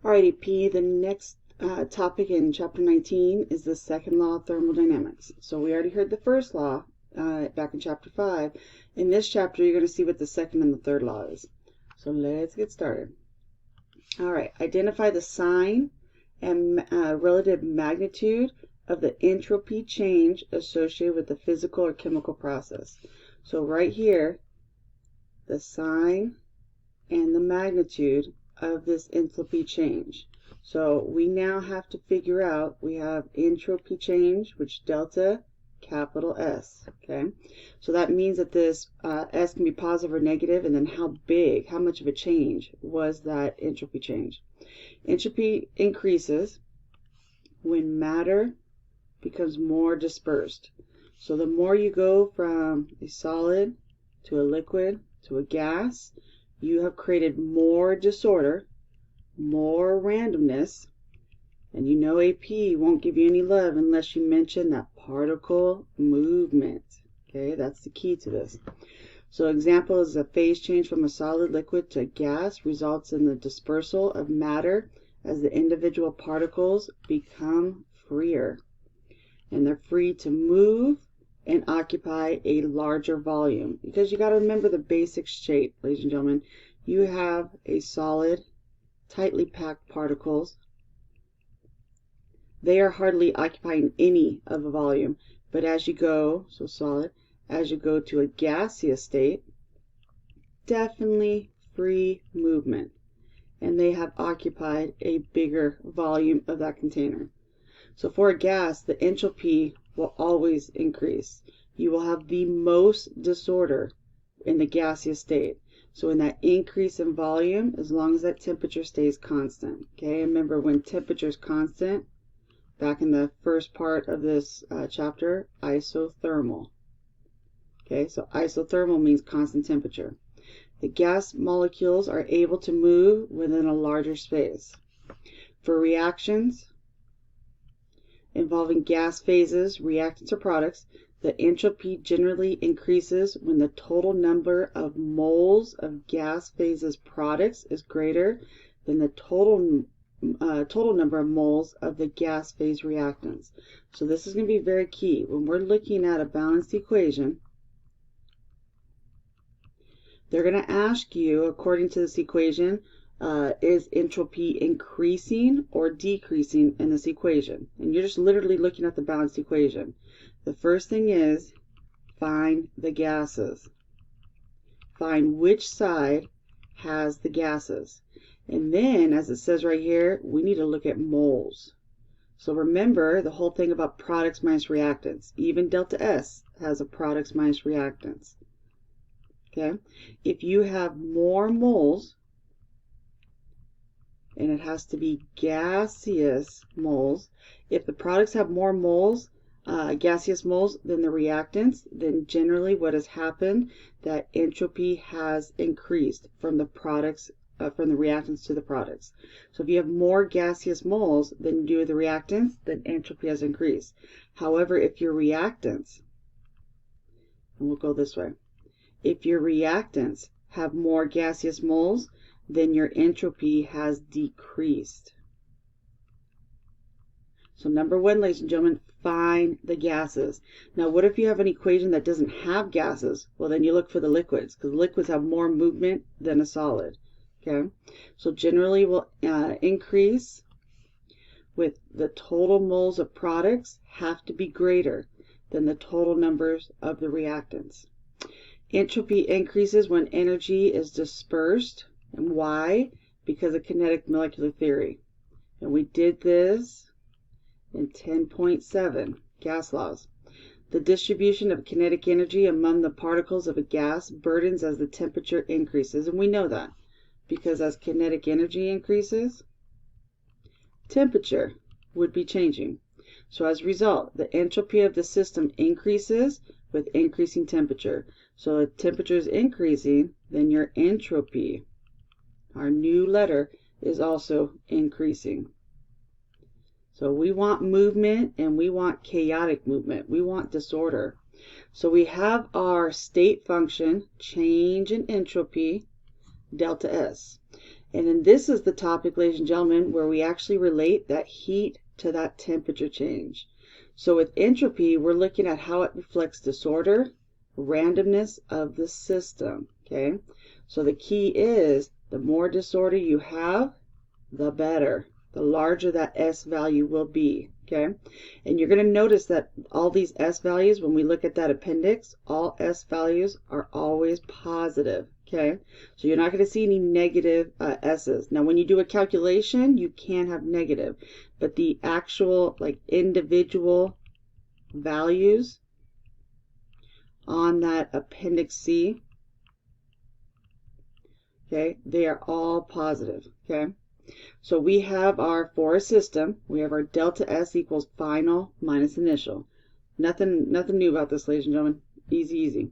Alrighty, P, the next topic in chapter 19 is the second law of thermodynamics. So we already heard the first law back in chapter 5. In this chapter, you're going to see what the second and the third law is. So let's get started. Alright, identify the sign and relative magnitude of the entropy change associated with the physical or chemical process. So right here, the sign and the magnitude of this entropy change. So we now have to figure out, we have entropy change, which delta capital S, okay? So that means that this S can be positive or negative, and then how big, how much of a change was that entropy change. Entropy increases when matter becomes more dispersed. So the more you go from a solid to a liquid to a gas, you have created more disorder, more randomness, and you know AP won't give you any love unless you mention that particle movement. Okay, that's the key to this. So example is a phase change from a solid liquid to a gas results in the dispersal of matter as the individual particles become freer. And they're free to move and occupy a larger volume. Because you got to remember the basic shape, ladies and gentlemen. You have a solid, tightly packed particles. They are hardly occupying any of a volume. But as you go, so solid, as you go to a gaseous state, definitely free movement. And they have occupied a bigger volume of that container. So for a gas, the entropy will always increase. You will have the most disorder in the gaseous state. So in that increase in volume, as long as that temperature stays constant. Okay, remember when temperature is constant, back in the first part of this chapter, isothermal. Okay, so isothermal means constant temperature. The gas molecules are able to move within a larger space. For reactions involving gas phases, reactants, or products, the entropy generally increases when the total number of moles of gas phases products is greater than the total number of moles of the gas phase reactants. So this is going to be very key. When we're looking at a balanced equation, they're going to ask you, according to this equation, is entropy increasing or decreasing in this equation? And you're just literally looking at the balanced equation. The first thing is find the gases. Find which side has the gases. And then, as it says right here, we need to look at moles. So remember the whole thing about products minus reactants. Even delta S has a products minus reactants. Okay? If you have more moles, and it has to be gaseous moles. If the products have more moles, gaseous moles than the reactants, then generally what has happened, that entropy has increased from the products, from the reactants to the products. So if you have more gaseous moles than you do the reactants, then entropy has increased. However, if your reactants, and we'll go this way, if your reactants have more gaseous moles, then your entropy has decreased. So number one, ladies and gentlemen, find the gases. Now what if you have an equation that doesn't have gases? Well, then you look for the liquids, because liquids have more movement than a solid. Okay, so generally will increase with the total moles of products have to be greater than the total numbers of the reactants. Entropy increases when energy is dispersed. And why? Because of kinetic molecular theory. And we did this in 10.7, gas laws. The distribution of kinetic energy among the particles of a gas burdens as the temperature increases. And we know that because as kinetic energy increases, temperature would be changing. So as a result, the entropy of the system increases with increasing temperature. So if temperature is increasing, then your entropy, our new letter, is also increasing. So we want movement, and we want chaotic movement. We want disorder. So we have our state function, change in entropy, delta S. And then this is the topic, ladies and gentlemen, where we actually relate that heat to that temperature change. So with entropy, we're looking at how it reflects disorder, randomness of the system, okay? So the key is the more disorder you have, the better. The larger that S value will be, okay? And you're going to notice that all these S values, when we look at that appendix, all S values are always positive, okay? So you're not going to see any negative S's. Now, when you do a calculation, you can have negative, but the actual, like, individual values on that appendix C, okay, they are all positive, okay? So we have for a system, we have our delta S equals final minus initial. Nothing new about this, ladies and gentlemen. Easy, easy.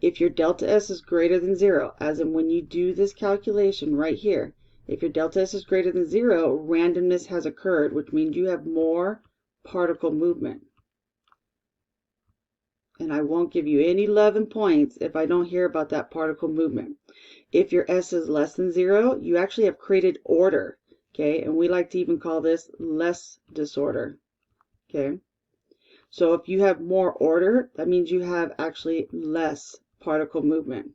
If your delta S is greater than 0, as in when you do this calculation right here, if your delta S is greater than 0, randomness has occurred, which means you have more particle movement. And I won't give you any love and points if I don't hear about that particle movement. If your S is less than 0, you actually have created order, okay? And we like to even call this less disorder, okay? So if you have more order, that means you have actually less particle movement.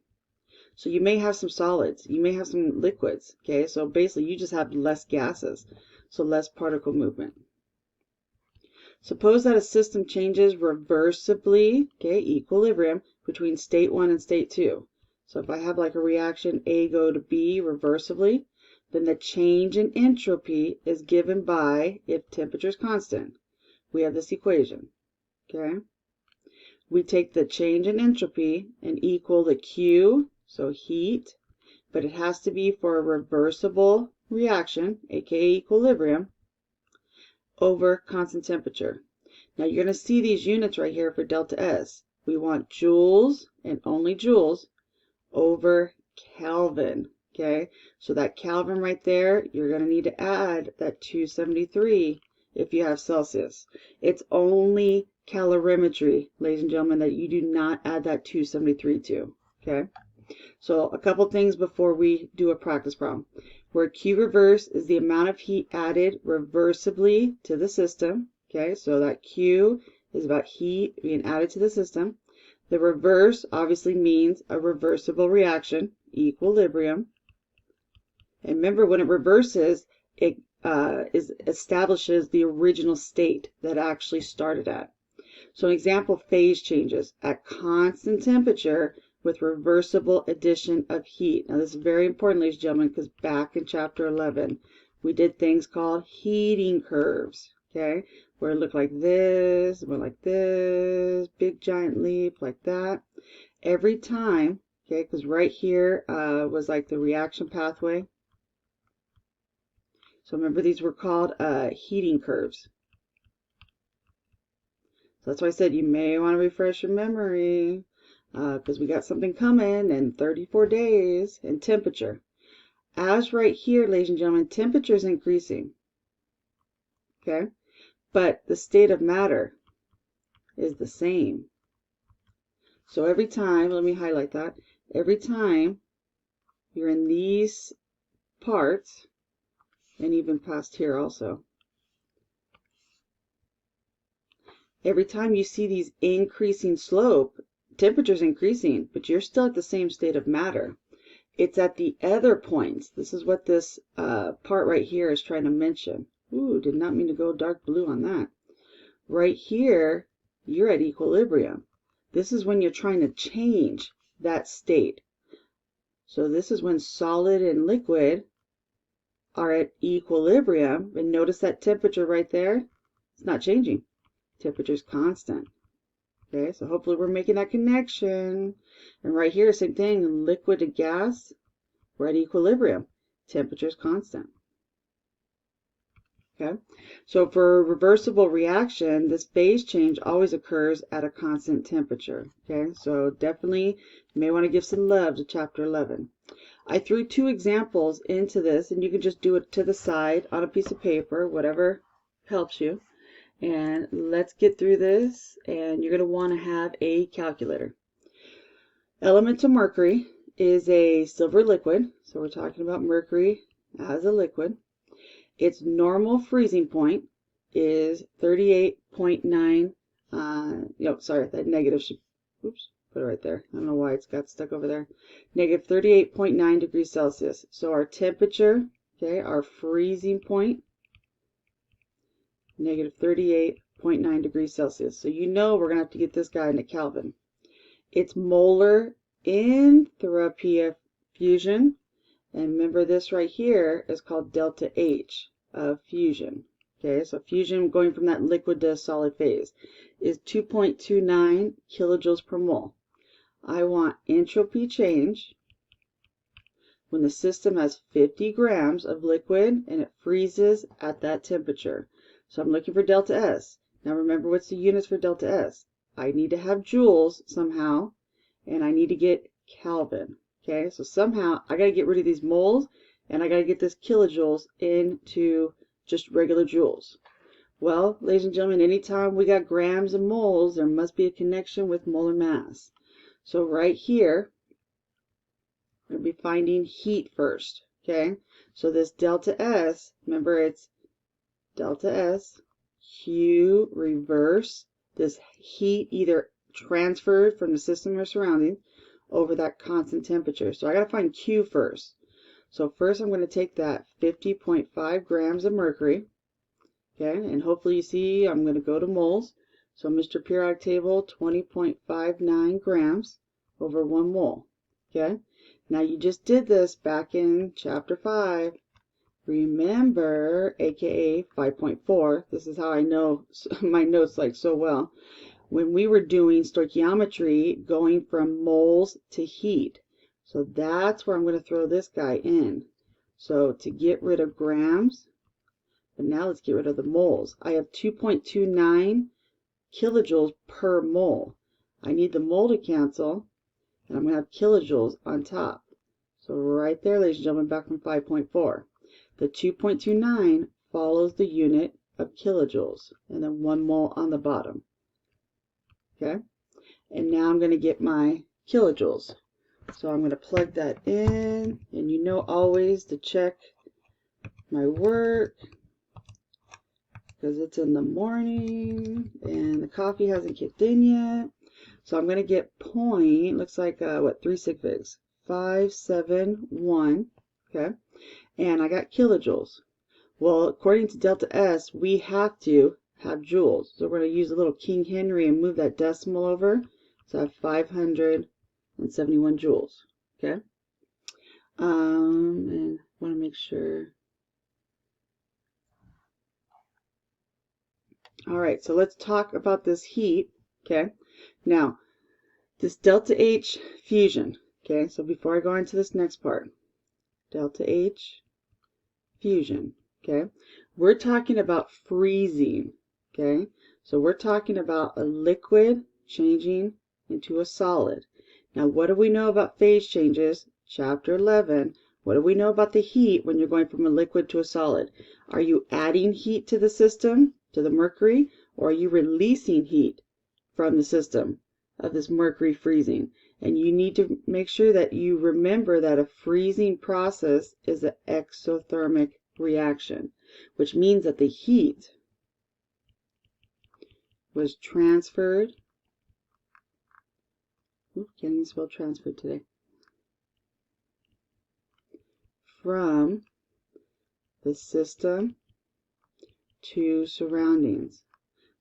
So you may have some solids, you may have some liquids, okay? So basically you just have less gases, so less particle movement. Suppose that a system changes reversibly, okay, equilibrium, between state 1 and state 2. So if I have like a reaction A go to B reversibly, then the change in entropy is given by, if temperature is constant, we have this equation, okay? We take the change in entropy and equal the Q, so heat, but it has to be for a reversible reaction, aka equilibrium, over constant temperature. Now you're going to see these units right here for delta S. We want joules and only joules over Kelvin, okay? So that Kelvin right there, you're going to need to add that 273 if you have Celsius. It's only calorimetry, ladies and gentlemen, that you do not add that 273 to, okay? So a couple things before we do a practice problem. Where Q reverse is the amount of heat added reversibly to the system, okay? So that Q is about heat being added to the system. The reverse obviously means a reversible reaction, equilibrium. And remember, when it reverses, it establishes the original state that actually started at. So an example, phase changes at constant temperature with reversible addition of heat. Now this is very important, ladies and gentlemen, because back in chapter 11, we did things called heating curves, okay? Where it looked like this, went like this, big giant leap like that. Every time, okay, because right here was like the reaction pathway. So remember, these were called heating curves. So that's why I said you may want to refresh your memory because we got something coming in 34 days in temperature. As right here, ladies and gentlemen, temperature is increasing, okay? But the state of matter is the same. So every time, let me highlight that, every time you're in these parts, and even past here also, every time you see these increasing slope, temperature's increasing, but you're still at the same state of matter. It's at the other points. This is what this part right here is trying to mention. Ooh, did not mean to go dark blue on that. Right here, you're at equilibrium. This is when you're trying to change that state. So this is when solid and liquid are at equilibrium. And notice that temperature right there, it's not changing. Temperature is constant. Okay, so hopefully we're making that connection. And right here, same thing, liquid to gas, we're at equilibrium. Temperature is constant. Okay, so for a reversible reaction, this phase change always occurs at a constant temperature. Okay, so definitely you may want to give some love to chapter 11. I threw 2 examples into this, and you can just do it to the side on a piece of paper, whatever helps you. And let's get through this, and you're going to want to have a calculator. Elemental mercury is a silver liquid, so we're talking about mercury as a liquid. Its normal freezing point is 38.9, sorry, that negative should, oops, put it right there. I don't know why it's got stuck over there. Negative 38.9 degrees Celsius. So our temperature, okay, our freezing point, negative 38.9 degrees Celsius. So you know we're going to have to get this guy into Kelvin. Its molar entropy of fusion, and remember this right here is called delta H of fusion. Okay, so fusion going from that liquid to a solid phase is 2.29 kilojoules per mole. I want entropy change when the system has 50 grams of liquid and it freezes at that temperature. So I'm looking for delta S. Now remember, what's the units for delta S? I need to have joules somehow, and I need to get Kelvin. Okay, so somehow I got to get rid of these moles, and I got to get this kilojoules into just regular joules. Well, ladies and gentlemen, anytime we got grams and moles, there must be a connection with molar mass. So right here, we're going to be finding heat first. Okay, so this delta S, remember it's delta S, Q reverse, this heat either transferred from the system or surrounding over that constant temperature. So I got to find Q first. So first I'm going to take that 50.5 grams of mercury, okay, and hopefully you see I'm going to go to moles. So Mr. Periodic Table, 20.59 grams over 1 mole, okay. Now you just did this back in chapter 5. Remember, aka 5.4, this is how I know my notes like so well, when we were doing stoichiometry going from moles to heat. So that's where I'm going to throw this guy in. So to get rid of grams, but now let's get rid of the moles. I have 2.29 kilojoules per mole. I need the mole to cancel, and I'm going to have kilojoules on top. So right there, ladies and gentlemen, back from 5.4. The 2.29 follows the unit of kilojoules, and then 1 mole on the bottom. Okay, and now I'm going to get my kilojoules. So I'm going to plug that in, and you know always to check my work because it's in the morning and the coffee hasn't kicked in yet. So I'm going to get point, looks like what, 3 sig figs, 571, okay, and I got kilojoules. Well, according to delta S, we have to have joules. So we're going to use a little King Henry and move that decimal over. So I have 571 joules. Okay. And I want to make sure. All right, so let's talk about this heat. Okay. Now, this delta H fusion. Okay, so before I go into this next part, delta H fusion. Okay, we're talking about freezing. Okay, so we're talking about a liquid changing into a solid. Now, what do we know about phase changes? Chapter 11. What do we know about the heat when you're going from a liquid to a solid? Are you adding heat to the system, to the mercury, or are you releasing heat from the system of this mercury freezing? And you need to make sure that you remember that a freezing process is an exothermic reaction, which means that the heat was transferred. Can't even spell transferred today. From the system to surroundings.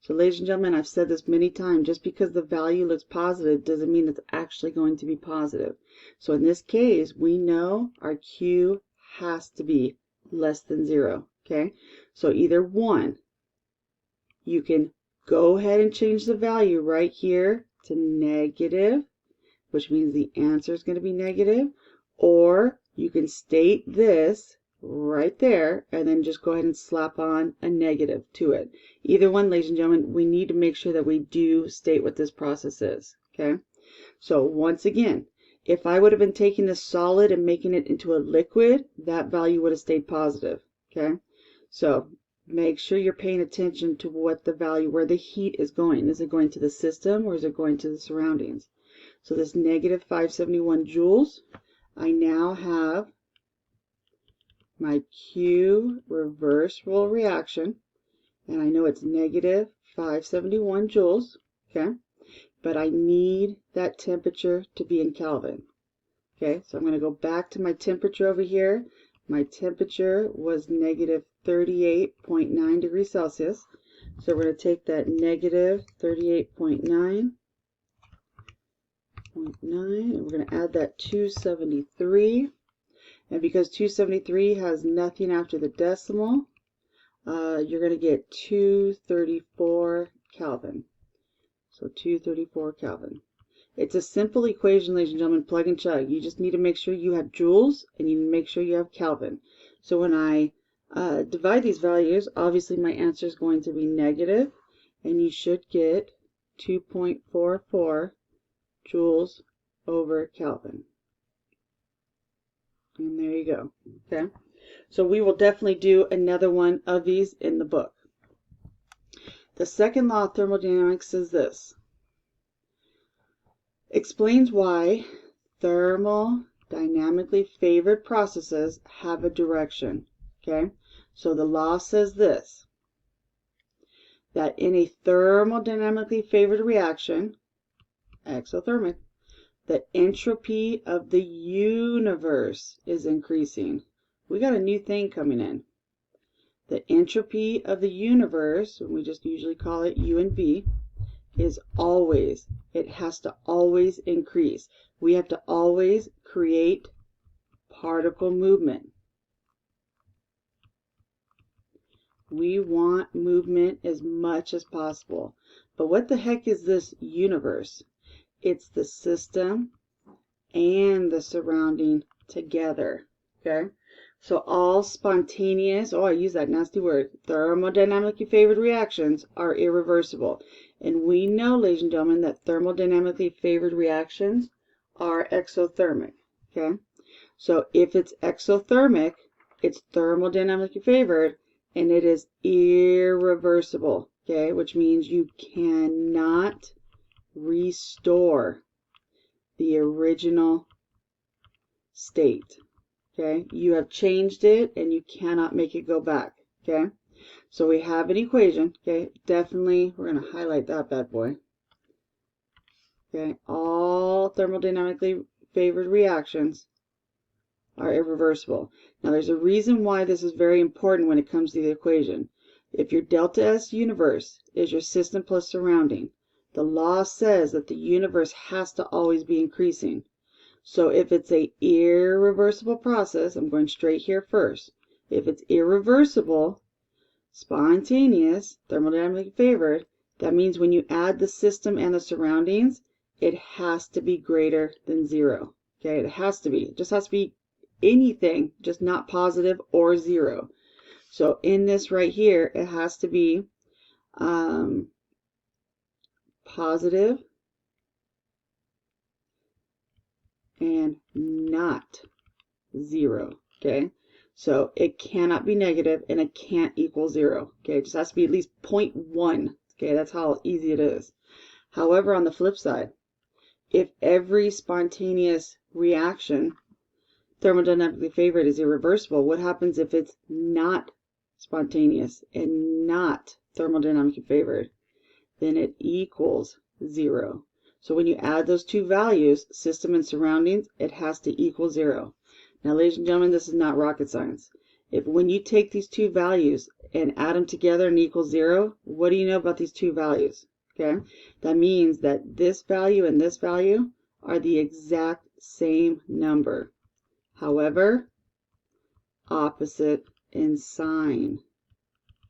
So ladies and gentlemen, I've said this many times, just because the value looks positive doesn't mean it's actually going to be positive. So in this case, we know our Q has to be less than 0. Okay, so either 1, you can go ahead and change the value right here to negative, which means the answer is going to be negative, or you can state this right there and then just go ahead and slap on a negative to it. Either one, ladies and gentlemen, we need to make sure that we do state what this process is. Okay, so once again, if I would have been taking this solid and making it into a liquid, that value would have stayed positive. Okay, so make sure you're paying attention to what the value, where the heat is going. Is it going to the system or is it going to the surroundings? So this negative 571 joules, I now have my Q reversible reaction, and I know it's negative 571 joules, okay? But I need that temperature to be in Kelvin. Okay, so I'm going to go back to my temperature over here. My temperature was negative 38.9 degrees Celsius. So we're going to take that negative 38.9, and we're going to add that 273. And because 273 has nothing after the decimal, you're going to get 234 Kelvin. So 234 Kelvin. It's a simple equation, ladies and gentlemen, plug and chug. You just need to make sure you have joules and you need to make sure you have Kelvin. So when I divide these values, obviously my answer is going to be negative, and you should get 2.44 joules over Kelvin. And there you go. Okay. So we will definitely do another one of these in the book. The second law of thermodynamics is this. Explains why thermodynamically favored processes have a direction. Okay, so the law says this, that in a thermodynamically favored reaction, exothermic, the entropy of the universe is increasing. We got a new thing coming in. The entropy of the universe, and we just usually call it U and V, is always, it has to always increase. We have to always create particle movement. We want movement as much as possible. But what the heck is this universe? It's the system and the surrounding together. Okay? So all spontaneous, oh, I use that nasty word, thermodynamically favored reactions are irreversible. And we know, ladies and gentlemen, that thermodynamically favored reactions are exothermic. Okay? So if it's exothermic, it's thermodynamically favored, and it is irreversible. Okay? Which means you cannot restore the original state. Okay? You have changed it, and you cannot make it go back. Okay? So we have an equation. Okay? Definitely, we're going to highlight that bad boy. Okay? All thermodynamically favored reactions are irreversible. Now, there's a reason why this is very important when it comes to the equation. If your delta S universe is your system plus surrounding, the law says that the universe has to always be increasing. So if it's an irreversible process, I'm going straight here first. If it's irreversible, spontaneous, thermodynamically favored, that means when you add the system and the surroundings, it has to be greater than 0. Okay, it has to be. It just has to be anything, just not positive or 0. So in this right here, it has to be positive and not 0. Okay, so it cannot be negative and it can't equal 0. Okay, it just has to be at least 0.1. Okay, that's how easy it is. However, on the flip side, if every spontaneous reaction thermodynamically favored is irreversible, what happens if it's not spontaneous and not thermodynamically favored? Then it equals 0. So when you add those two values, system and surroundings, it has to equal 0. Now, ladies and gentlemen, this is not rocket science. If when you take these two values and add them together and equal 0, what do you know about these two values? Okay, that means that this value and this value are the exact same number. However, opposite in sign.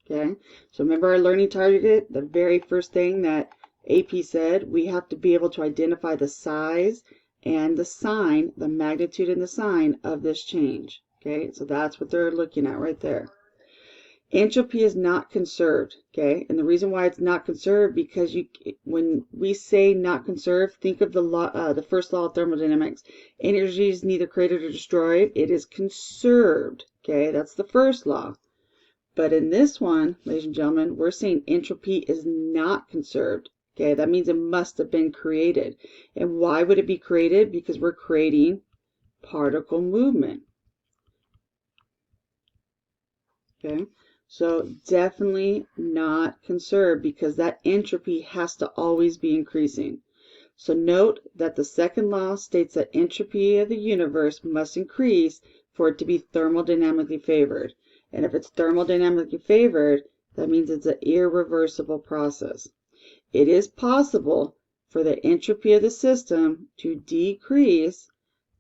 Okay, so remember our learning target, the very first thing that AP said, we have to be able to identify the size and the sign, the magnitude and the sign of this change. Okay, so that's what they're looking at right there. Entropy is not conserved. Okay, and the reason why it's not conserved, because when we say not conserved, think of the law, the first law of thermodynamics. Energy is neither created or destroyed; it is conserved. Okay, that's the first law. But in this one, ladies and gentlemen, we're saying entropy is not conserved. Okay, that means it must have been created. And why would it be created? Because we're creating particle movement. Okay, so definitely not conserved because that entropy has to always be increasing. So note that the second law states that entropy of the universe must increase for it to be thermodynamically favored. And if it's thermodynamically favored, that means it's an irreversible process. It is possible for the entropy of the system to decrease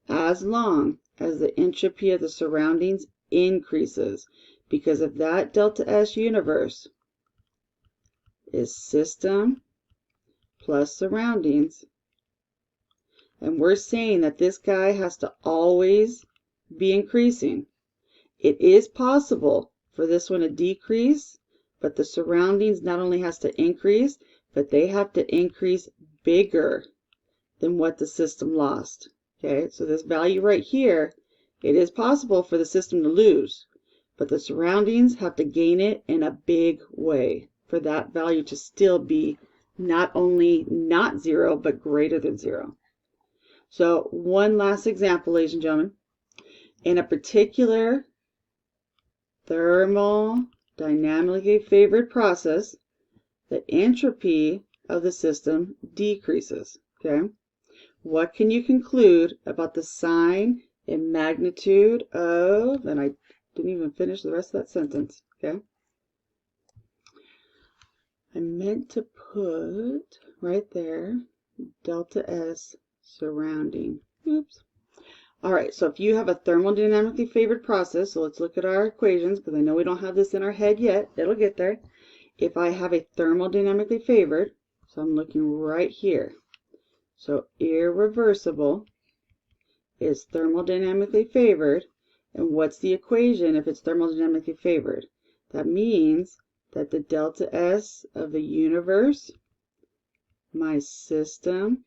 as long as the entropy of the surroundings increases, because if that delta S universe is system plus surroundings, and we're saying that this guy has to always be increasing, it is possible for this one to decrease, but the surroundings not only has to increase, but they have to increase bigger than what the system lost. Okay, so this value right here, it is possible for the system to lose, but the surroundings have to gain it in a big way for that value to still be not only not zero, but greater than zero. So one last example, ladies and gentlemen. In a particular thermodynamically favored process, the entropy of the system decreases. Okay? What can you conclude about the sign and magnitude of, and I didn't even finish the rest of that sentence, okay? I meant to put right there delta S surrounding. Oops. All right, so if you have a thermodynamically favored process, so let's look at our equations because I know we don't have this in our head yet. It'll get there. If I have a thermodynamically favored, so I'm looking right here. So irreversible is thermodynamically favored. And what's the equation if it's thermodynamically favored? That means that the delta S of the universe, my system,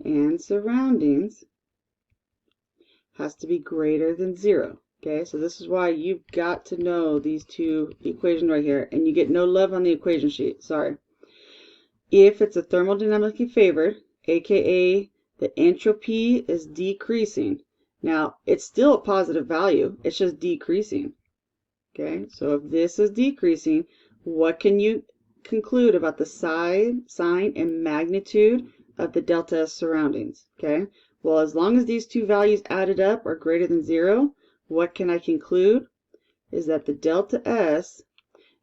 and surroundings has to be greater than zero. Okay, so this is why you've got to know these two equations right here. And you get no love on the equation sheet. Sorry. If it's a thermodynamically favored, aka the entropy is decreasing. Now, it's still a positive value. It's just decreasing. Okay, so if this is decreasing, what can you conclude about the sign and magnitude of the delta S surroundings? Okay, well, as long as these two values added up are greater than zero, what can I conclude? Is that the delta S,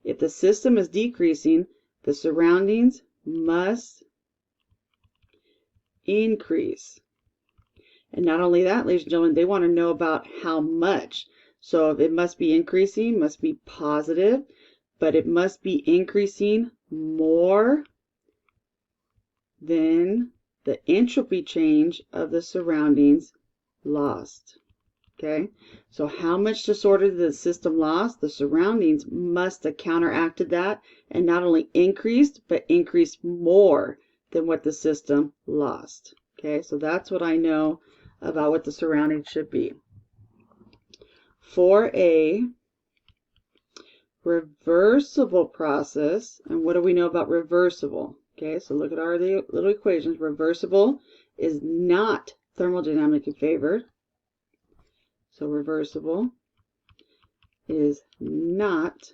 if the system is decreasing, the surroundings must increase. And not only that, ladies and gentlemen, they want to know about how much. So if it must be increasing, must be positive, but it must be increasing more than the entropy change of the surroundings lost. Okay, so how much disorder did the system lost? The surroundings must have counteracted that and not only increased, but increased more than what the system lost. Okay, so that's what I know about what the surroundings should be. For a reversible process, and what do we know about reversible? Okay, so look at our little equations. Reversible is not thermodynamically favored. So reversible is not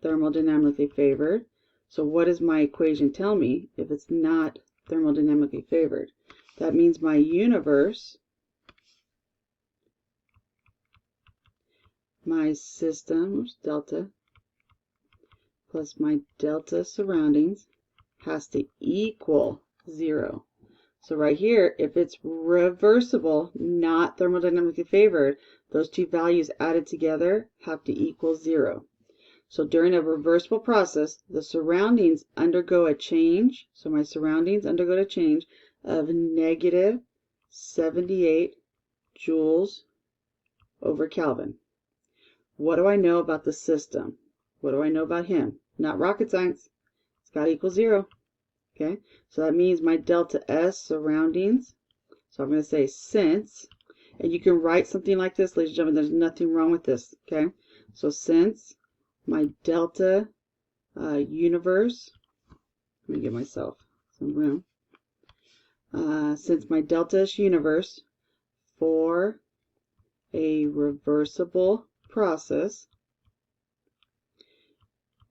thermodynamically favored. So what does my equation tell me if it's not thermodynamically favored? That means my universe, my system, delta, plus my delta surroundings has to equal zero. So right here, if it's reversible, not thermodynamically favored, those two values added together have to equal zero. So during a reversible process, the surroundings undergo a change. So my surroundings undergo a change of negative 78 joules over Kelvin. What do I know about the system? What do I know about him? Not rocket science. It's got to equal zero. Okay, so that means my delta S surroundings. So I'm going to say since, and you can write something like this, ladies and gentlemen, there's nothing wrong with this. Okay, so since my delta universe, let me give myself some room. Since my delta S universe for a reversible process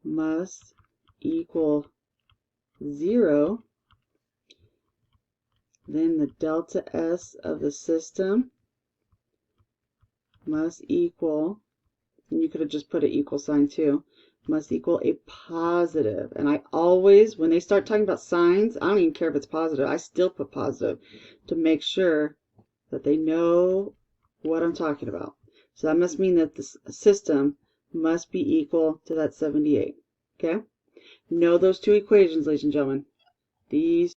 must equal 0, then the delta S of the system must equal, and you could have just put an equal sign too, must equal a positive. And I always, when they start talking about signs, I don't even care if it's positive, I still put positive to make sure that they know what I'm talking about. So that must mean that the system must be equal to that 78. Okay? Know those two equations, ladies and gentlemen. These